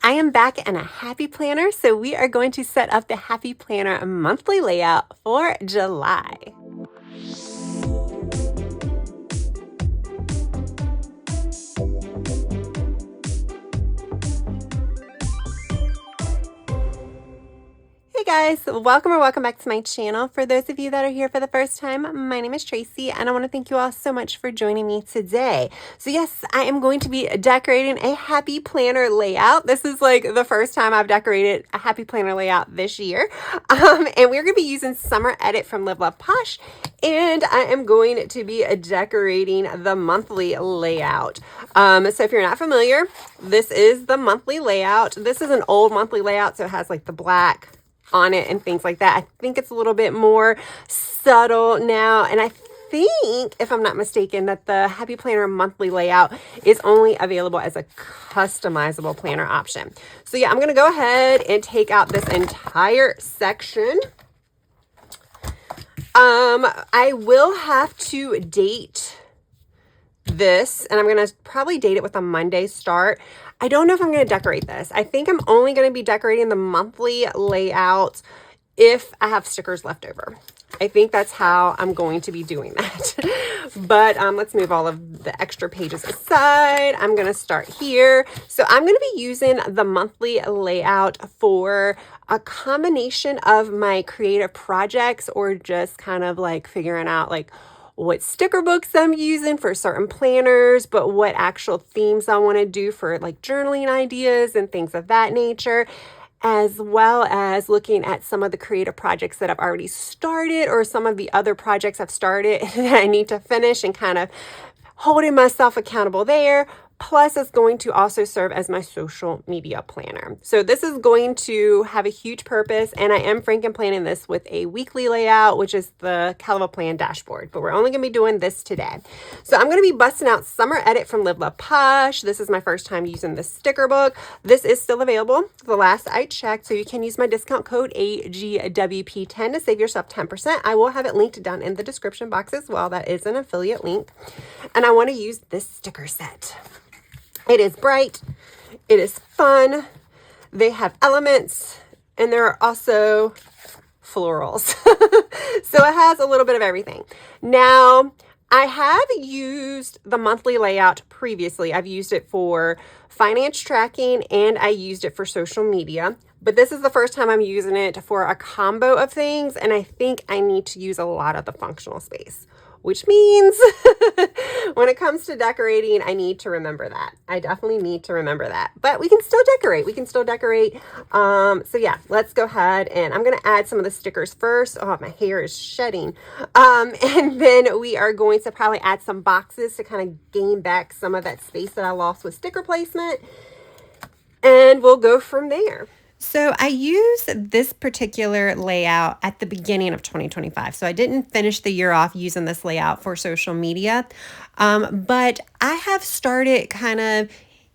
I am back in a Happy Planner, so we are going to set up the Happy Planner monthly layout for July. Hey guys, welcome back to my channel. For those of you that are here for the first time, my name is Tracy and I want to thank you all so much for joining me today. So yes, I am going to be decorating a Happy Planner layout. This is like the first time I've decorated a Happy Planner layout this year. And we're going to be using Summer Edit from Live Love Posh, and I am going to be decorating the monthly layout. So if you're not familiar, this is the monthly layout. This is an old monthly layout, so it has like the black on it and things like that. I think it's a little bit more subtle now, and I think, if I'm not mistaken, that the Happy Planner monthly layout is only available as a customizable planner option. So yeah, I'm going to go ahead and take out this entire section. I will have to date this, and I'm going to probably date it with a Monday start. I don't know if I'm going to decorate this. I think I'm only going to be decorating the monthly layout if I have stickers left over. I think that's how I'm going to be doing that. But let's move all of the extra pages aside. I'm going to start here. So I'm going to be using the monthly layout for a combination of my creative projects, or just kind of like figuring out like what sticker books I'm using for certain planners, but what actual themes I want to do for like journaling ideas and things of that nature, as well as looking at some of the creative projects that I've already started, or some of the other projects I've started that I need to finish, and kind of holding myself accountable there. Plus, it's going to also serve as my social media planner. So this is going to have a huge purpose, and I am franken planning this with a weekly layout, which is the Calva Plan dashboard, but we're only going to be doing this today. So I'm going to be busting out Summer Edit from Live Love Posh. This is my first time using this sticker book. This is still available the last I checked, so you can use my discount code AGWP10 to save yourself 10%. I will have it linked down in the description box as well. That is an affiliate link. And I want to use this sticker set. It is bright, it is fun, they have elements, and there are also florals. So it has a little bit of everything. Now, I have used the monthly layout previously. I've used it for finance tracking, and I used it for social media. But this is the first time I'm using it for a combo of things, and I think I need to use a lot of the functional space, which means when it comes to decorating, I need to remember that. I definitely need to remember that. But we can still decorate. So yeah, let's go ahead, and I'm going to add some of the stickers first. Oh, my hair is shedding. And then we are going to probably add some boxes to kind of gain back some of that space that I lost with sticker placement. And we'll go from there. So I used this particular layout at the beginning of 2025. So I didn't finish the year off using this layout for social media, but I have started kind of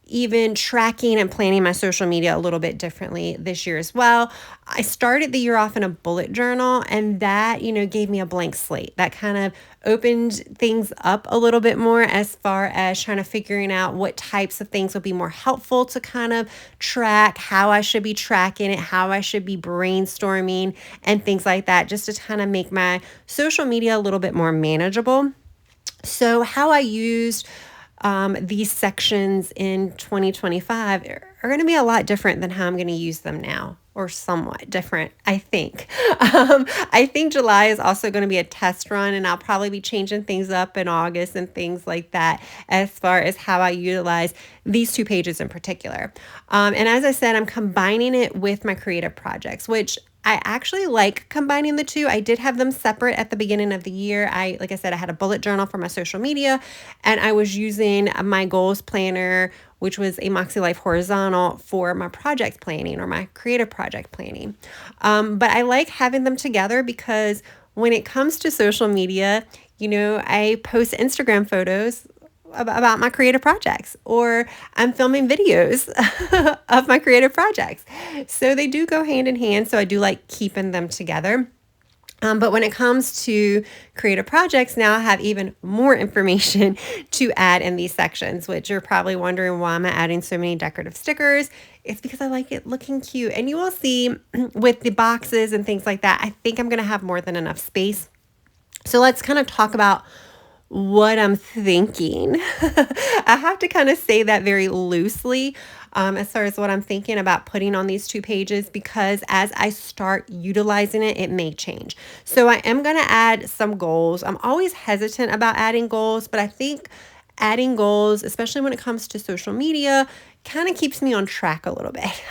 even tracking and planning my social media a little bit differently this year as well. I started the year off in a bullet journal, and that, gave me a blank slate. That kind of opened things up a little bit more as far as trying to figuring out what types of things will be more helpful to kind of track, how I should be tracking it, how I should be brainstorming and things like that, just to kind of make my social media a little bit more manageable. So how I used these sections in 2025 are going to be a lot different than how I'm going to use them now, or somewhat different, I think. I think July is also going to be a test run, and I'll probably be changing things up in August and things like that as far as how I utilize these two pages in particular. And as I said, I'm combining it with my creative projects, which I actually like combining the two. I did have them separate at the beginning of the year. Like I said, I had a bullet journal for my social media, and I was using my goals planner, which was a Moxie Life horizontal, for my project planning or my creative project planning. But I like having them together because when it comes to social media, I post Instagram photos about my creative projects, or I'm filming videos of my creative projects. So they do go hand in hand. So I do like keeping them together. But when it comes to creative projects, now I have even more information to add in these sections, which you're probably wondering, why am I adding so many decorative stickers? It's because I like it looking cute. And you will see with the boxes and things like that, I think I'm going to have more than enough space. So let's kind of talk about what I'm thinking. I have to kind of say that very loosely, as far as what I'm thinking about putting on these 2 pages, because as I start utilizing it, it may change. So I am going to add some goals. I'm always hesitant about adding goals, but I think adding goals, especially when it comes to social media, kind of keeps me on track a little bit.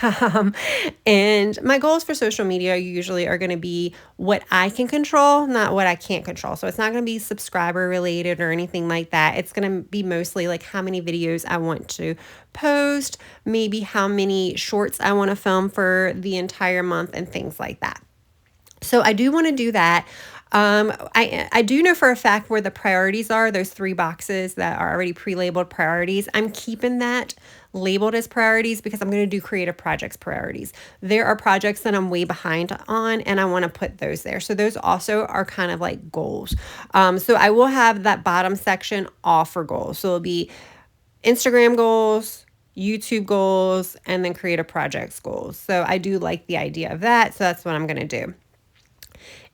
And my goals for social media usually are going to be what I can control, not what I can't control. So it's not going to be subscriber related or anything like that. It's going to be mostly like how many videos I want to post, maybe how many shorts I want to film for the entire month, and things like that. So I do want to do that. I do know for a fact where the priorities are, those 3 boxes that are already pre-labeled priorities. I'm keeping that labeled as priorities because I'm going to do creative projects priorities. There are projects that I'm way behind on, and I want to put those there. So those also are kind of like goals. So I will have that bottom section all for goals. So it'll be Instagram goals, YouTube goals, and then creative projects goals. So I do like the idea of that. So that's what I'm going to do.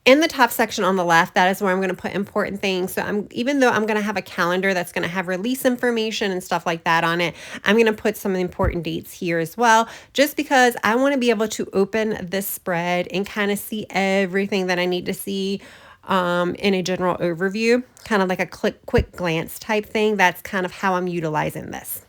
In the top section on the left, that is where I'm going to put important things. So even though I'm going to have a calendar that's going to have release information and stuff like that on it, I'm going to put some important dates here as well, just because I want to be able to open this spread and kind of see everything that I need to see in a general overview, kind of like a quick glance type thing. That's kind of how I'm utilizing this.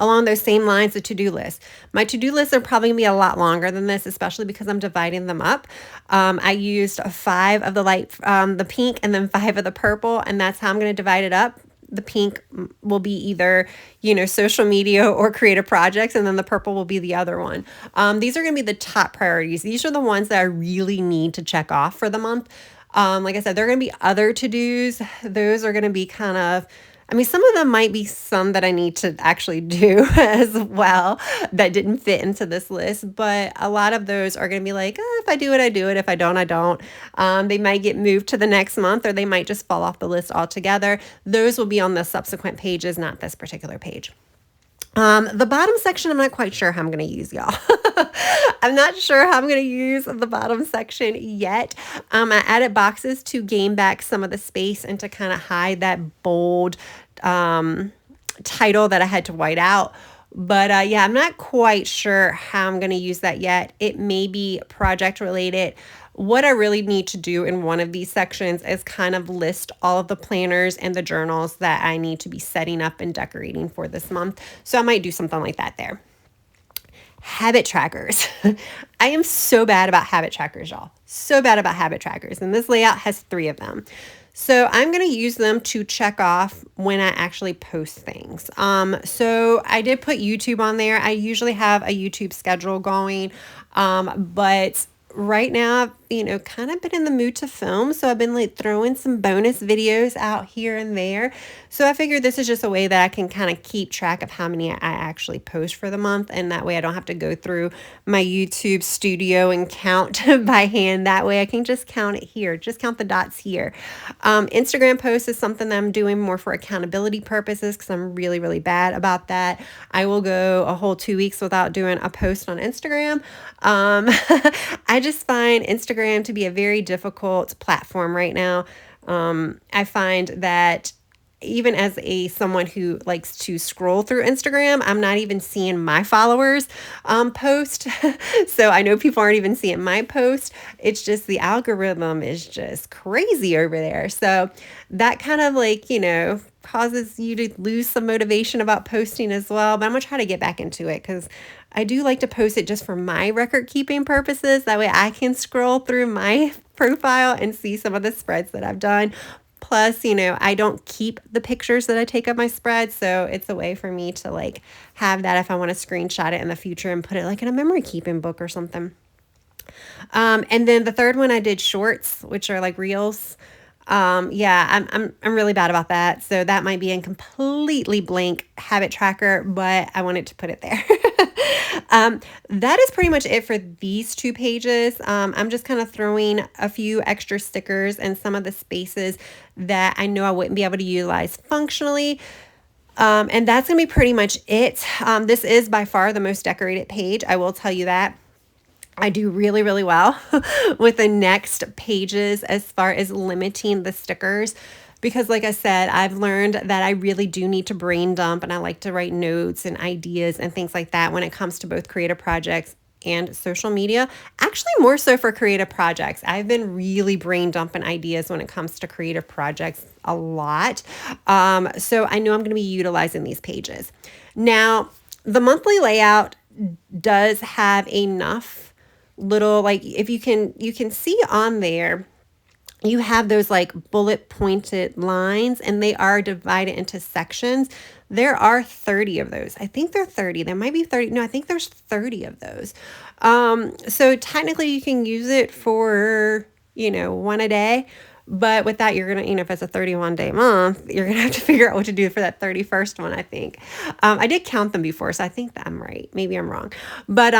Along those same lines, the to-do list. My to-do lists are probably going to be a lot longer than this, especially because I'm dividing them up. I used 5 of the pink, and then 5 of the purple, and that's how I'm going to divide it up. The pink will be either, social media or creative projects, and then the purple will be the other one. These are going to be the top priorities. These are the ones that I really need to check off for the month. Like I said, there are going to be other to-dos. Those are going to be kind of, some of them might be some that I need to actually do as well that didn't fit into this list, but a lot of those are going to be like, if I do it, I do it. If I don't, I don't. They might get moved to the next month, or they might just fall off the list altogether. Those will be on the subsequent pages, not this particular page. The bottom section, I'm not quite sure how I'm going to use, y'all. I'm not sure how I'm going to use the bottom section yet. I added boxes to gain back some of the space and to kind of hide that bold title that I had to white out. But yeah, I'm not quite sure how I'm going to use that yet. It may be project related. What I really need to do in one of these sections is kind of list all of the planners and the journals that I need to be setting up and decorating for this month. So I might do something like that there. Habit trackers. I am so bad about habit trackers, y'all. So bad about habit trackers. And this layout has 3 of them. So I'm going to use them to check off when I actually post things. So I did put YouTube on there. I usually have a YouTube schedule going, but right now, I've kind of been in the mood to film. So I've been like throwing some bonus videos out here and there. So I figured this is just a way that I can kind of keep track of how many I actually post for the month. And that way I don't have to go through my YouTube studio and count by hand. That way I can just count it here, just count the dots here. Instagram posts is something that I'm doing more for accountability purposes because I'm really, really bad about that. I will go a whole 2 weeks without doing a post on Instagram. I just find Instagram to be a very difficult platform right now. I find that even as someone who likes to scroll through Instagram, I'm not even seeing my followers post. So I know people aren't even seeing my post. It's just the algorithm is just crazy over there. So that kind of causes you to lose some motivation about posting as well. But I'm going to try to get back into it because I do like to post it just for my record keeping purposes. That way I can scroll through my profile and see some of the spreads that I've done. Plus, I don't keep the pictures that I take of my spread. So it's a way for me to have that if I want to screenshot it in the future and put it in a memory keeping book or something. And then the third one I did shorts, which are reels. Yeah, I'm really bad about that. So that might be a completely blank habit tracker, but I wanted to put it there. That is pretty much it for these 2 pages. I'm just kind of throwing a few extra stickers in some of the spaces that I know I wouldn't be able to utilize functionally. And that's going to be pretty much it. This is by far the most decorated page. I will tell you that. I do really, really well with the next pages as far as limiting the stickers. Because like I said, I've learned that I really do need to brain dump, and I like to write notes and ideas and things like that when it comes to both creative projects and social media. Actually, more so for creative projects. I've been really brain dumping ideas when it comes to creative projects a lot. So I know I'm going to be utilizing these pages. Now, the monthly layout does have enough little, like, if you can see on there, you have those like bullet pointed lines, and they are divided into sections. There are 30 of those. I think there are 30. There might be 30. No, I think there's 30 of those. So technically you can use it for, one a day. But with that, you're going to, if it's a 31-day month, you're going to have to figure out what to do for that 31st one, I think. I did count them before, so I think that I'm right. Maybe I'm wrong. But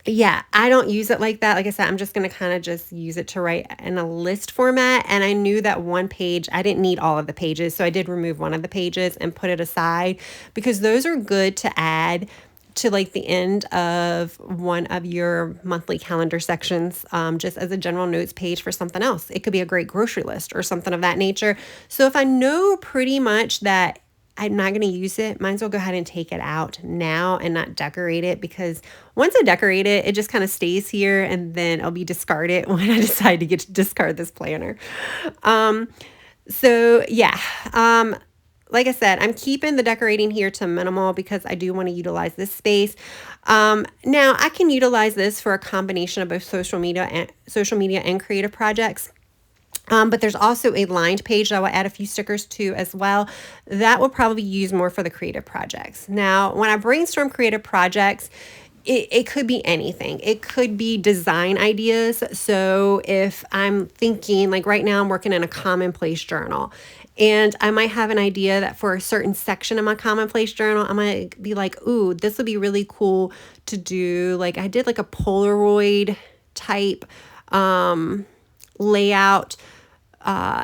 yeah, I don't use it like that. Like I said, I'm just going to kind of just use it to write in a list format. And I knew that one page, I didn't need all of the pages. So I did remove one of the pages and put it aside, because those are good to add to like the end of one of your monthly calendar sections, just as a general notes page for something else. It could be a great grocery list or something of that nature. So if I know pretty much that I'm not going to use it, might as well go ahead and take it out now and not decorate it, because once I decorate it, it just kind of stays here, and then I'll be discarded when I decide to get to discard this planner. So yeah, like I said, I'm keeping the decorating here to minimal because I do want to utilize this space. Now I can utilize this for a combination of both social media and creative projects. But there's also a lined page that I will add a few stickers to as well. That will probably be used more for the creative projects. Now, when I brainstorm creative projects, it could be anything. It could be design ideas. So if I'm thinking, like right now I'm working in a commonplace journal, and I might have an idea that for a certain section of my commonplace journal, I might be like, ooh, this would be really cool to do. Like I did like a Polaroid type layout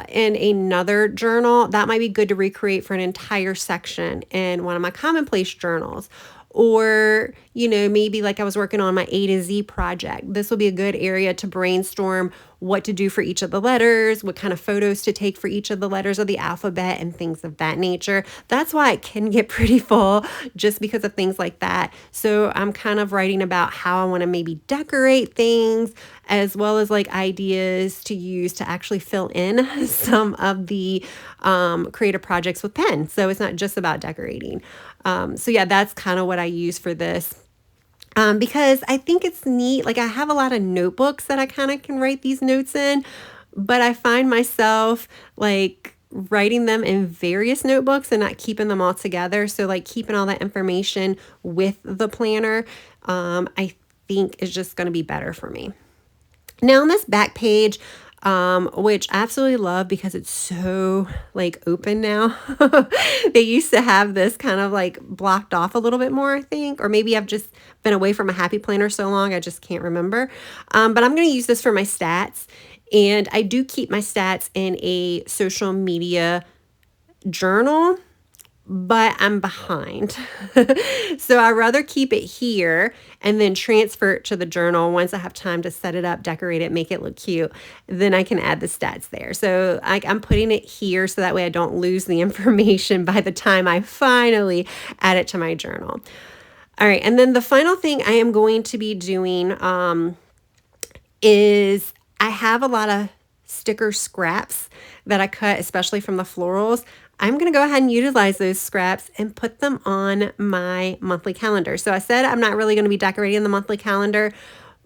in another journal. That might be good to recreate for an entire section in one of my commonplace journals. Or, maybe like I was working on my A to Z project. This will be a good area to brainstorm what to do for each of the letters, what kind of photos to take for each of the letters of the alphabet, and things of that nature. That's why it can get pretty full, just because of things like that. So I'm kind of writing about how I want to maybe decorate things, as well as like ideas to use to actually fill in some of the creative projects with pen. So it's not just about decorating. So yeah, that's kind of what I use for this. Because I think it's neat. Like I have a lot of notebooks that I kind of can write these notes in, but I find myself like writing them in various notebooks and not keeping them all together. So like keeping all that information with the planner, I think is just going to be better for me. Now on this back page, which I absolutely love because it's so like open now. They used to have this kind of like blocked off a little bit more, I think, or maybe I've just been away from a happy planner so long, I just can't remember. But I'm going to use this for my stats, and I do keep my stats in a social media journal, but I'm behind. So I'd rather keep it here and then transfer it to the journal once I have time to set it up, decorate it, make it look cute. Then I can add the stats there. So I'm putting it here so that way I don't lose the information by the time I finally add it to my journal. All right, and then the final thing I am going to be doing is I have a lot of sticker scraps that I cut, especially from the florals. I'm going to go ahead and utilize those scraps and put them on my monthly calendar. So I said I'm not really going to be decorating the monthly calendar,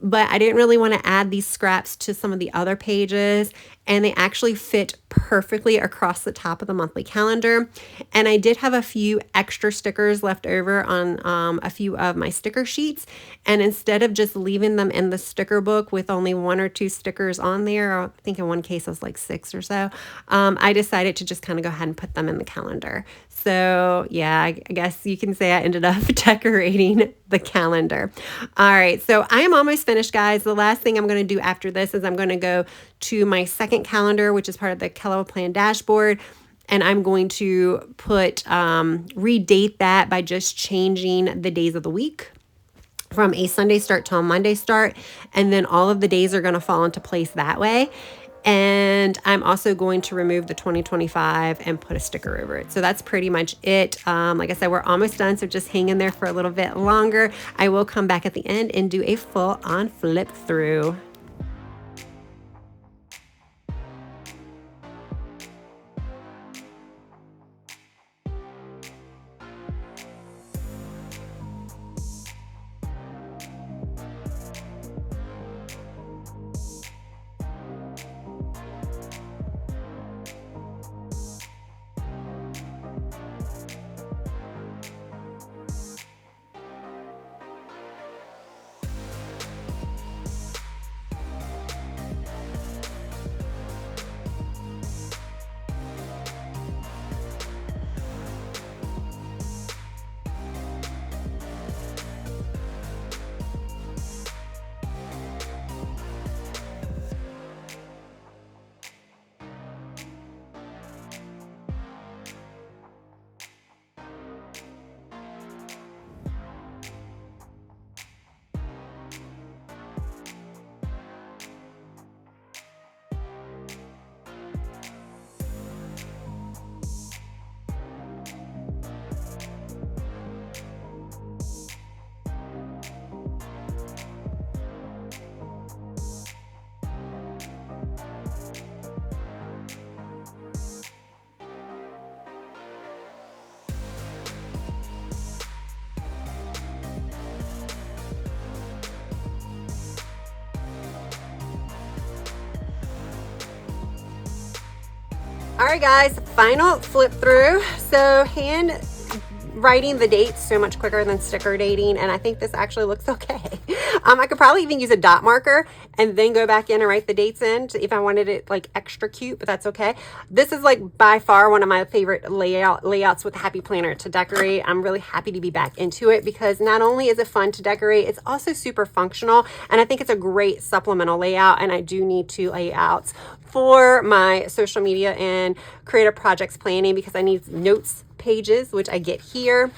but I didn't really want to add these scraps to some of the other pages. and they actually fit perfectly across the top of the monthly calendar. And I did have a few extra stickers left over on a few of my sticker sheets, and instead of just leaving them in the sticker book with only 1 or 2 stickers on there, I think in one case it was like 6 or so, I decided to just kind of go ahead and put them in the calendar. So yeah, I guess you can say I ended up decorating the calendar. All right, so I am almost finished, guys. The last thing I'm going to do after this is I'm going to go to my second calendar, which is part of the Kello Plan dashboard. And I'm going to put, redate that by just changing the days of the week from a Sunday start to a Monday start. And then all of the days are going to fall into place that way. And I'm also going to remove the 2025 and put a sticker over it. So that's pretty much it. Like I said, we're almost done, so just hang in there for a little bit longer. I will come back at the end and do a full on flip through. All right, guys, final flip through. So hand writing the dates so much quicker than sticker dating, and I think this actually looks okay. I could probably even use a dot marker and then go back in and write the dates in if I wanted it like extra cute, but that's okay. This is like by far one of my favorite layouts with Happy Planner to decorate. I'm really happy to be back into it because not only is it fun to decorate, it's also super functional, and I think it's a great supplemental layout. And I do need 2 layouts for my social media and creative projects planning because I need notes pages, which I get here,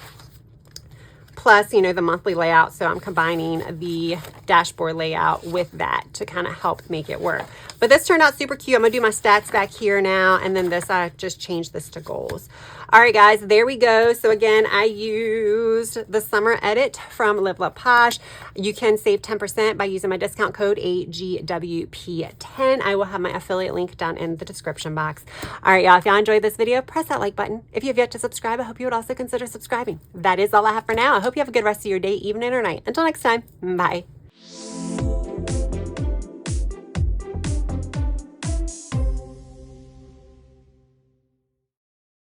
plus, you know, the monthly layout. So I'm combining the dashboard layout with that to kind of help make it work. But this turned out super cute. I'm gonna do my stats back here now, and then this, I just changed this to goals. All right, guys, there we go. So again, I used the summer edit from Live Love Posh. You can save 10% by using my discount code AGWP10. I will have my affiliate link down in the description box. All right, y'all, if y'all enjoyed this video, press that like button. If you have yet to subscribe, I hope you would also consider subscribing. That is all I have for now. I hope you have a good rest of your day, evening, or night. Until next time, bye.